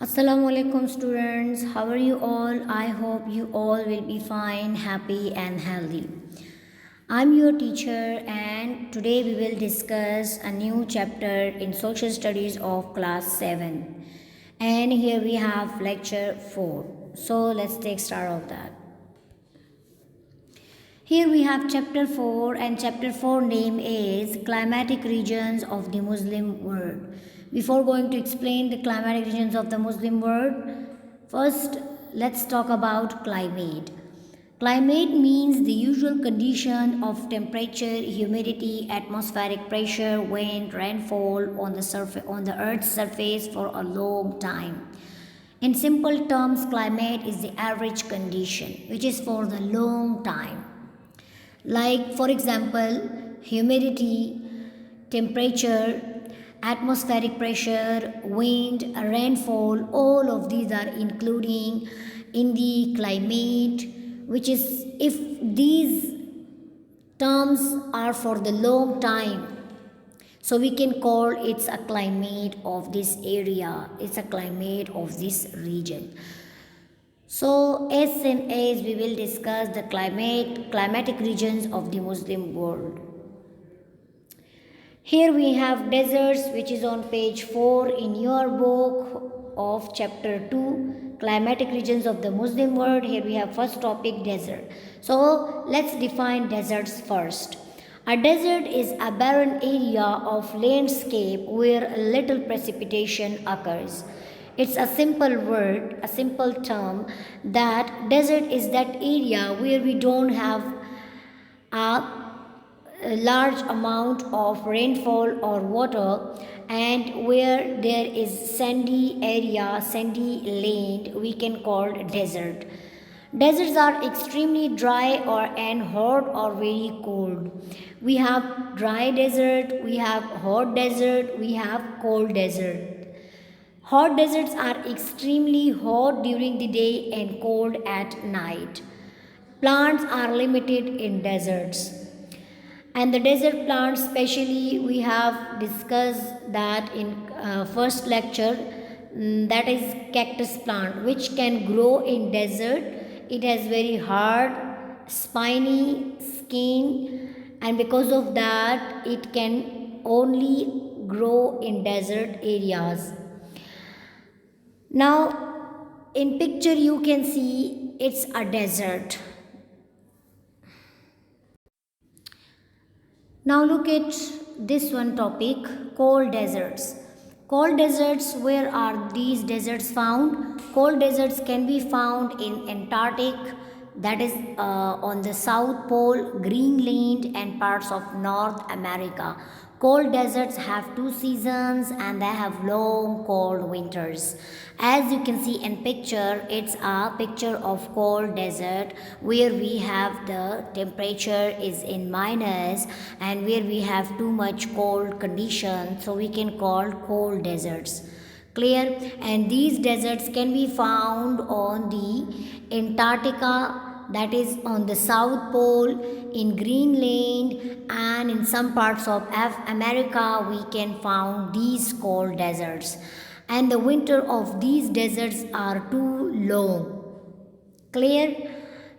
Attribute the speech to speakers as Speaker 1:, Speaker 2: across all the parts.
Speaker 1: Assalamu alaikum students, how are you all? I hope you all will be fine, happy and healthy. I'm your teacher and today we will discuss a new chapter in social studies of class 7. And here we have lecture 4. So let's take start of that. Here we have chapter 4 and chapter 4 name is climatic regions of the Muslim world. Before going to explain the climatic regions of the Muslim world, first let's talk about climate. Climate means the usual condition of temperature, humidity, atmospheric pressure, wind, rainfall on the earth's surface for a long time. In simple terms, climate is the average condition which is for the long time. Like, for example, humidity, temperature, atmospheric pressure, wind, rainfall, all of these are including in the climate, which is if these terms are for the long time, so we can call it's a climate of this area, it's a climate of this region. So, as and as we will discuss the climatic regions of the Muslim world. Here we have deserts, which is on page 4 in your book of chapter 2, climatic regions of the Muslim world. Here we have first topic, desert. So, let's define deserts first. A desert is a barren area of landscape where little precipitation occurs. It's a simple word, a simple term that desert is that area where we don't have a large amount of rainfall or water, and where there is sandy area, sandy land, we can call desert. Deserts are extremely dry or and hot or very cold. We have dry desert, we have hot desert, we have cold desert. Hot deserts are extremely hot during the day and cold at night. Plants are limited in deserts. And the desert plants, especially, we have discussed that in first lecture, that is cactus plant, which can grow in desert. It has very hard, spiny skin, and because of that, it can only grow in desert areas. Now, in picture you can see it's a desert. Now look at this one topic, cold deserts. Cold deserts, where are these deserts found? Cold deserts can be found in Antarctic, that is on the South Pole, Greenland and parts of North America. Cold deserts have two seasons and they have long cold winters. As you can see in picture, it's a picture of cold desert where we have the temperature is in minus and where we have too much cold condition, so we can call cold deserts. Clear? And these deserts can be found on the Antarctica, that is on the South Pole, in Greenland, and in some parts of America we can find these cold deserts. And the winter of these deserts are too long. Clear?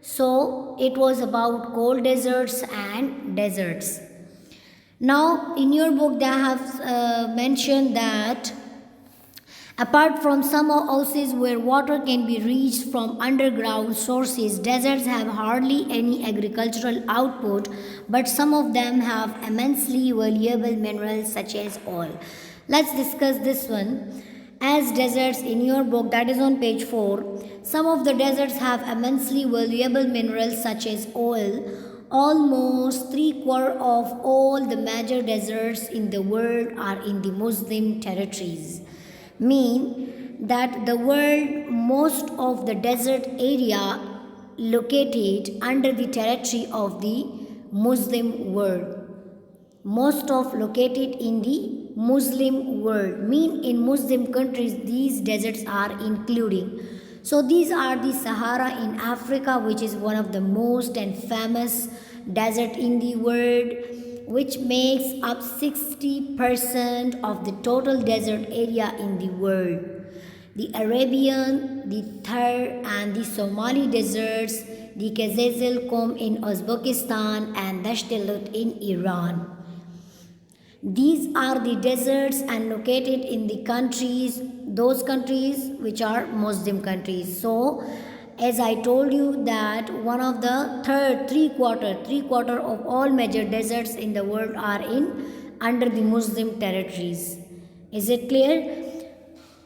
Speaker 1: So it was about cold deserts and deserts. Now in your book they have mentioned that apart from some oases where water can be reached from underground sources, deserts have hardly any agricultural output, but some of them have immensely valuable minerals such as oil. Let's discuss this one. As deserts in your book, that is on page 4, some of the deserts have immensely valuable minerals such as oil. Almost 3/4 of all the major deserts in the world are in the Muslim territories, mean that the world most of the desert area located under the territory of the Muslim world, most of located in the Muslim world, mean in Muslim countries these deserts are including. So these are the Sahara in Africa, which is one of the most and famous desert in the world, which makes up 60% of the total desert area in the world. the Arabian, the Thar and the Somali deserts, the Kazakh in Uzbekistan and Dasht in Iran. These are the deserts and located in the countries, those countries which are Muslim countries. So, as I told you that one of the three quarter of all major deserts in the world are in under the Muslim territories. Is it clear?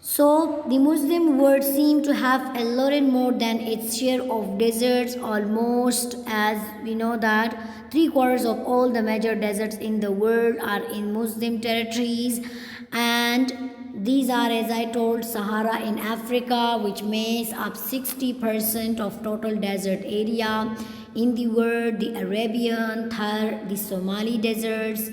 Speaker 1: So, the Muslim world seemed to have a lot more than its share of deserts, almost as we know that three-quarters of all the major deserts in the world are in Muslim territories, and these are, as I told, Sahara in Africa, which makes up 60% of total desert area in the world, the Arabian, Thar, the Somali deserts.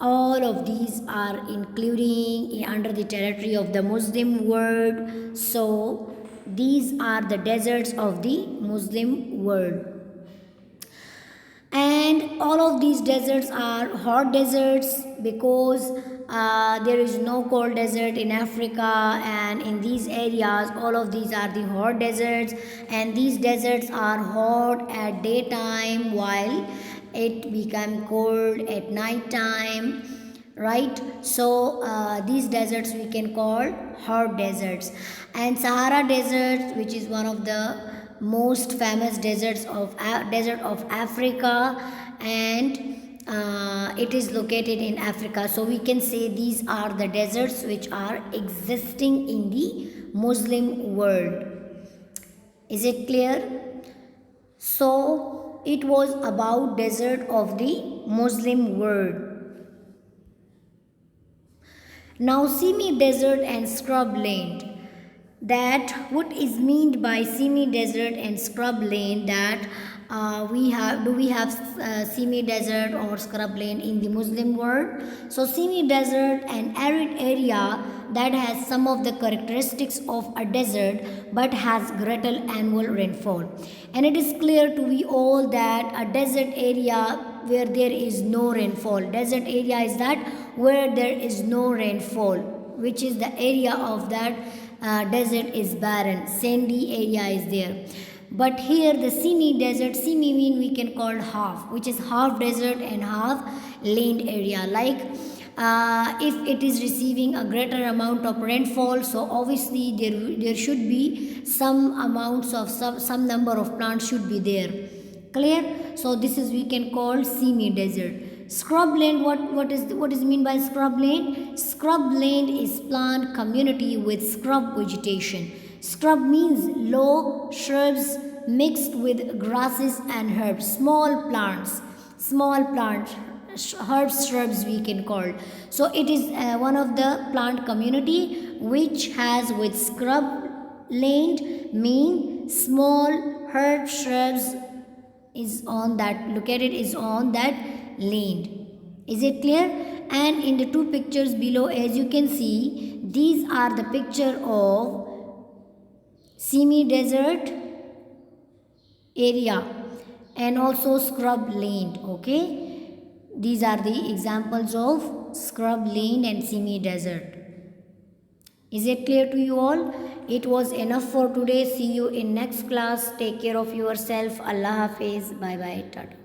Speaker 1: All of these are including under the territory of the Muslim world. So these are the deserts of the Muslim world. And all of these deserts are hot deserts because there is no cold desert in Africa, and in these areas all of these are the hot deserts, and these deserts are hot at daytime while it become cold at night time, right? So these deserts we can call hot deserts. And Sahara desert, which is one of the most famous deserts of desert of Africa, and it is located in Africa. So we can say these are the deserts which are existing in the Muslim world. Is it clear? So it was about desert of the Muslim world. Now semi-desert and scrubland. That what is meant by semi-desert and scrubland, that we have semi-desert or scrubland in the Muslim world. So semi-desert, an arid area that has some of the characteristics of a desert but has greater annual rainfall. And it is clear to we all that a desert area where there is no rainfall. Desert area is that where there is no rainfall, which is the area of that desert is barren, sandy area is there. But here the semi-desert, semi mean we can call half, which is half desert and half land area. Like if it is receiving a greater amount of rainfall, so obviously there should be some amounts of some number of plants should be there. Clear? So this is we can call semi-desert. Scrubland, what is mean by scrubland? Scrubland is plant community with scrub vegetation. Scrub means low shrubs mixed with grasses and herbs. Small plants, herbs, shrubs we can call. So it is one of the plant community which has with scrub land mean small herb shrubs is on that located is on that land. Is it clear? And in the two pictures below, as you can see, these are the picture of semi-desert area and also scrub land. Okay, these are the examples of scrub land and semi-desert. Is it clear to you all? It was enough for today. See you in next class. Take care of yourself. Allah Hafiz. Bye bye. Tata.